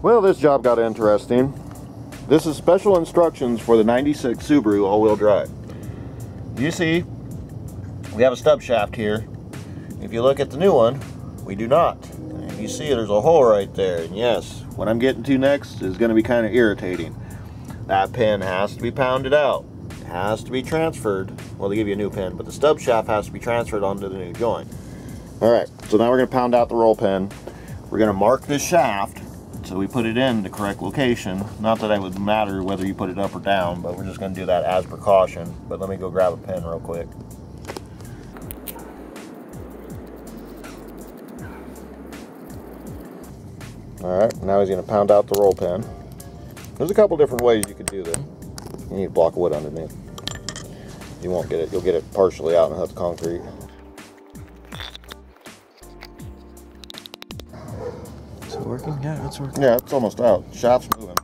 Well, this job got interesting. This is special instructions for the 96 Subaru all-wheel drive. You see, we have a stub shaft here. If you look at the new one, we do not. And you see there's a hole right there. And yes, what I'm getting to next is going to be kind of irritating. That pin has to be pounded out. It has to be transferred. Well, they give you a new pin, but the stub shaft has to be transferred onto the new joint. Alright, so now we're going to pound out the roll pin. We're going to mark this shaft so we put it in the correct location. Not that it would matter whether you put it up or down, but we're just going to do that as precaution. But let me go grab a pen real quick. Alright, now he's going to pound out the roll pin. There's a couple different ways you could do this. You need a block of wood underneath. You won't get it. You'll get it partially out and have concrete. Is it working? Yeah, it's working. Yeah, it's almost out. Shaft's moving.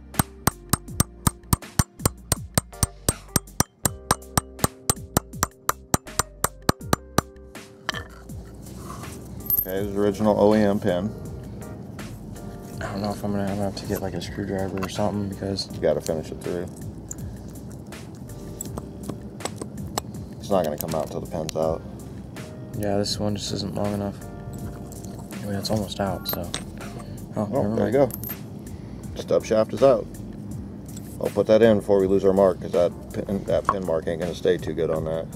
Okay, this is the original OEM pin. I don't know if I'm gonna have to get like a screwdriver or something because you gotta finish it through. It's not gonna come out until the pin's out. Yeah, this one just isn't long enough. I mean, it's almost out, so. Oh, there you go. Stub shaft is out. I'll put that in before we lose our mark, because that pin mark ain't gonna stay too good on that.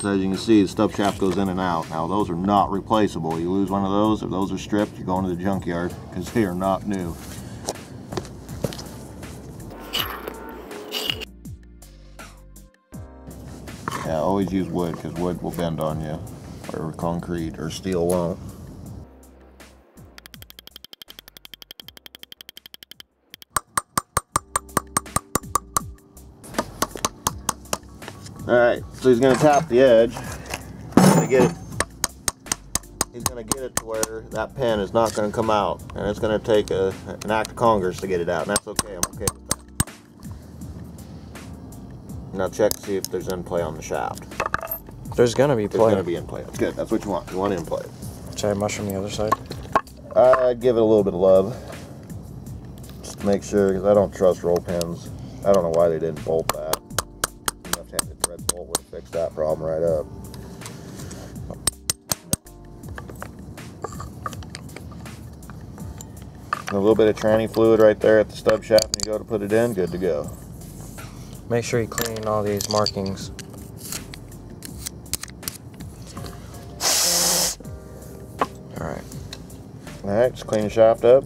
So as you can see, the stub shaft goes in and out. Now those are not replaceable. You lose one of those, if those are stripped, you're going to the junkyard, because they are not new. Yeah, always use wood, because wood will bend on you, or concrete or steel won't. Alright, so he's going to tap the edge. He's going to get it to where that pin is not going to come out. And it's going to take an act of Congress to get it out. And that's okay. I'm okay with that. Now check to see if there's in play on the shaft. There's going to be play. There's going to be in play. That's good. That's what you want. You want in play. Should I mushroom the other side? I'd give it a little bit of love. Just to make sure, because I don't trust roll pins. I don't know why they didn't bolt that. Red bolt would have fixed that problem right up. A little bit of tranny fluid right there at the stub shaft, and you go to put it in, good to go. Make sure you clean all these markings. Alright. Alright, just clean the shaft up.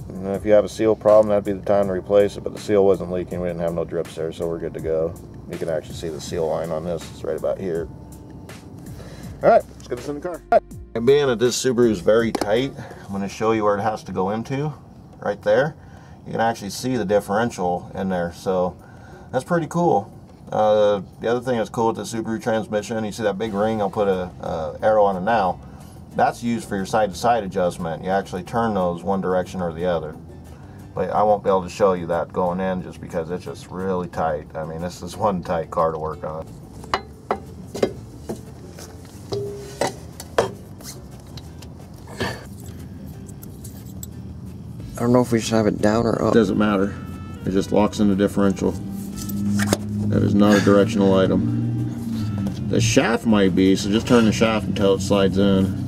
And if you have a seal problem, that'd be the time to replace it, but the seal wasn't leaking. We didn't have no drips there, so we're good to go. You can actually see the seal line on this. It's right about here. Alright, let's get this in the car. And being that this Subaru is very tight, I'm going to show you where it has to go into. Right there. You can actually see the differential in there, so that's pretty cool. The other thing that's cool with the Subaru transmission, you see that big ring, I'll put a arrow on it now. That's used for your side-to-side adjustment. You actually turn those one direction or the other. But I won't be able to show you that going in just because it's just really tight. I mean, this is one tight car to work on. I don't know if we should have it down or up. It doesn't matter. It just locks in the differential. That is not a directional item. The shaft might be, so just turn the shaft until it slides in.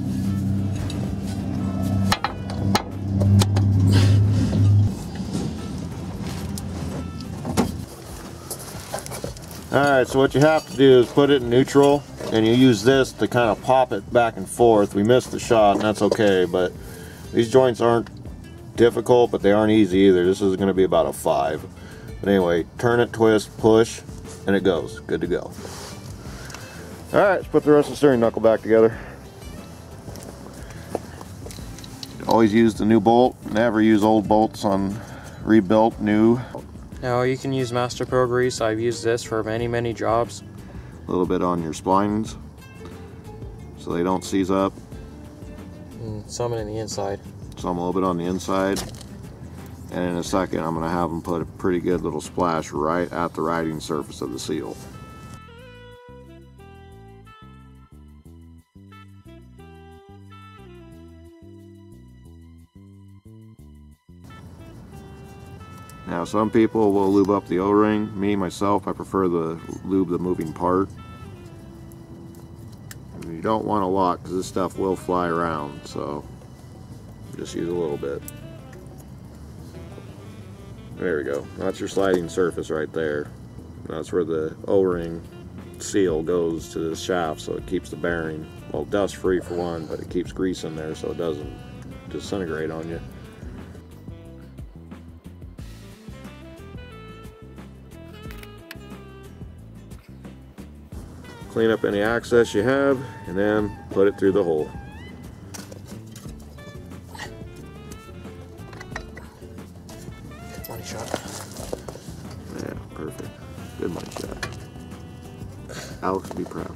Alright, so what you have to do is put it in neutral, and you use this to kind of pop it back and forth. We missed the shot, and that's okay, but these joints aren't difficult, but they aren't easy either. This is going to be about a 5. But anyway, turn it, twist, push, and it goes. Good to go. Alright, let's put the rest of the steering knuckle back together. Always use the new bolt. Never use old bolts on rebuilt, new. Now you can use Master Pro grease. I've used this for many jobs. A little bit on your splines so they don't seize up. And some in the inside. Some a little bit on the inside. And in a second I'm going to have them put a pretty good little splash right at the riding surface of the seal. Now some people will lube up the O-ring. Me, myself, I prefer the lube the moving part. You don't want a lot because this stuff will fly around, so just use a little bit. There we go. That's your sliding surface right there. That's where the O-ring seal goes to the shaft, so it keeps the bearing, well, dust free for one, but it keeps grease in there so it doesn't disintegrate on you. Clean up any excess you have and then put it through the hole. Money shot. Yeah, perfect. Good money shot. Alex will be proud.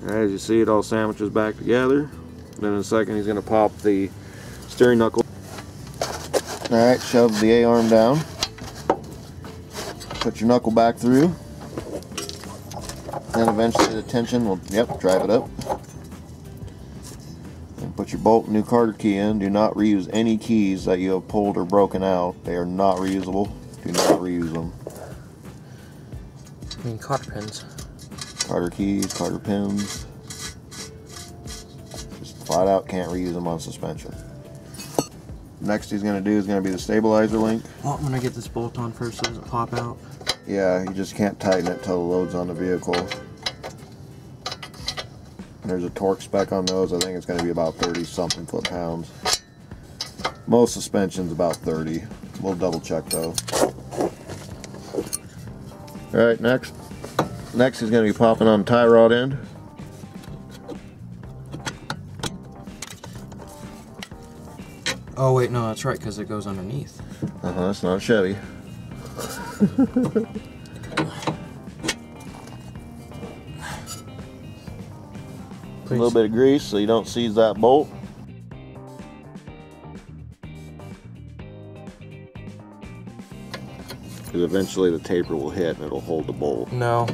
As you see, it all sandwiches back together. Then in a second, he's going to pop the steering knuckle. Alright, shove the A-arm down. Put your knuckle back through. Then eventually the tension will, drive it up. And put your bolt and new Carter key in. Do not reuse any keys that you have pulled or broken out. They are not reusable. Do not reuse them. I mean, cotter pins. Carter keys, Carter pins. Just flat out can't reuse them on suspension. Next he's going to do is going to be the stabilizer link. Well, I'm going to get this bolt on first so it doesn't pop out. Yeah, you just can't tighten it till the load's on the vehicle. There's a torque spec on those. I think it's going to be about 30 something foot-pounds. Most suspension's about 30. We'll double check though. Alright, next he's going to be popping on the tie rod end. Oh wait, no, that's right, because it goes underneath. That's not a Chevy. A little bit of grease so you don't seize that bolt. Because eventually the taper will hit and it'll hold the bolt. No,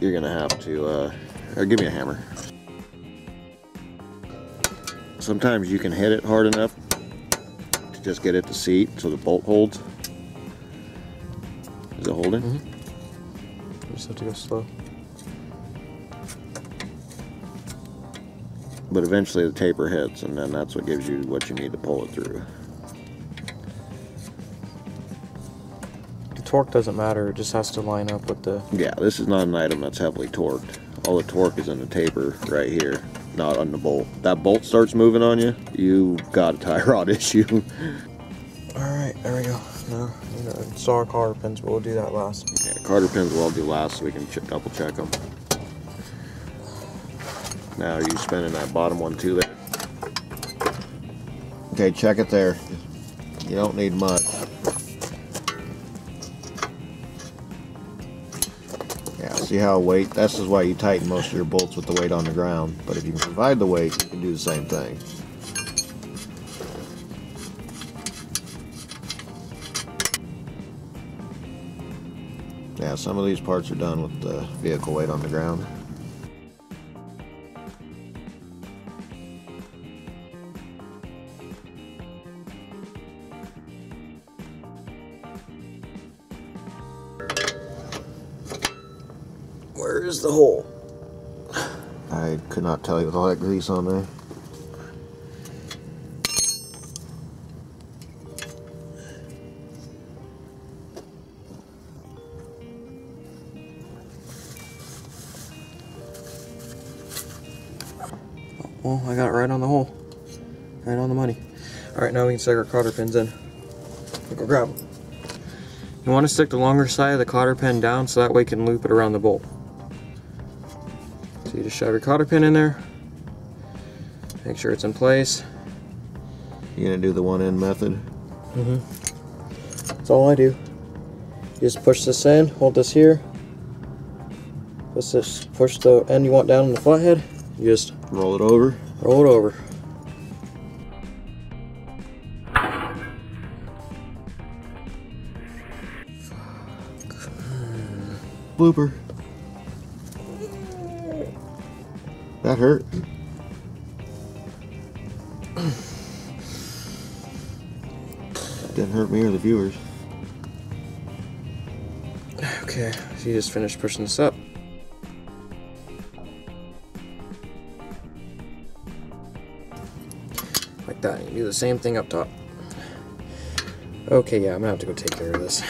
you're gonna have to, or give me a hammer. Sometimes you can hit it hard enough to just get it to seat so the bolt holds. Is it holding? Mm-hmm. You just have to go slow. But eventually the taper hits, and then that's what gives you what you need to pull it through. The torque doesn't matter, it just has to line up with the... Yeah, this is not an item that's heavily torqued. All the torque is in the taper right here, not on the bolt. That bolt starts moving on you, you've got a tie rod issue. Alright, there we go. Now, I'm going to install our cotter pins, but we'll do that last. Yeah, Carter pins we'll do last so we can double check them. Now, are you spinning that bottom one too there? Okay, check it there. You don't need much. Yeah, see how weight, this is why you tighten most of your bolts with the weight on the ground. But if you can provide the weight, you can do the same thing. Yeah, some of these parts are done with the vehicle weight on the ground. Where is the hole? I could not tell you with all that grease on there. Well, I got it right on the hole. Right on the money. Alright, now we can stick our cotter pins in. We'll go grab them. You want to stick the longer side of the cotter pin down so that way you can loop it around the bolt. So you just shove your cotter pin in there. Make sure it's in place. You gonna do the one end method? Mm-hmm. That's all I do. You just push this in, hold this here. Push the end you want down in the flathead. You just roll it over. Roll it over. Blooper. That hurt. Didn't hurt me or the viewers. Okay, so you just finished pushing this up. Like that. You do the same thing up top. Okay, yeah, I'm gonna have to go take care of this.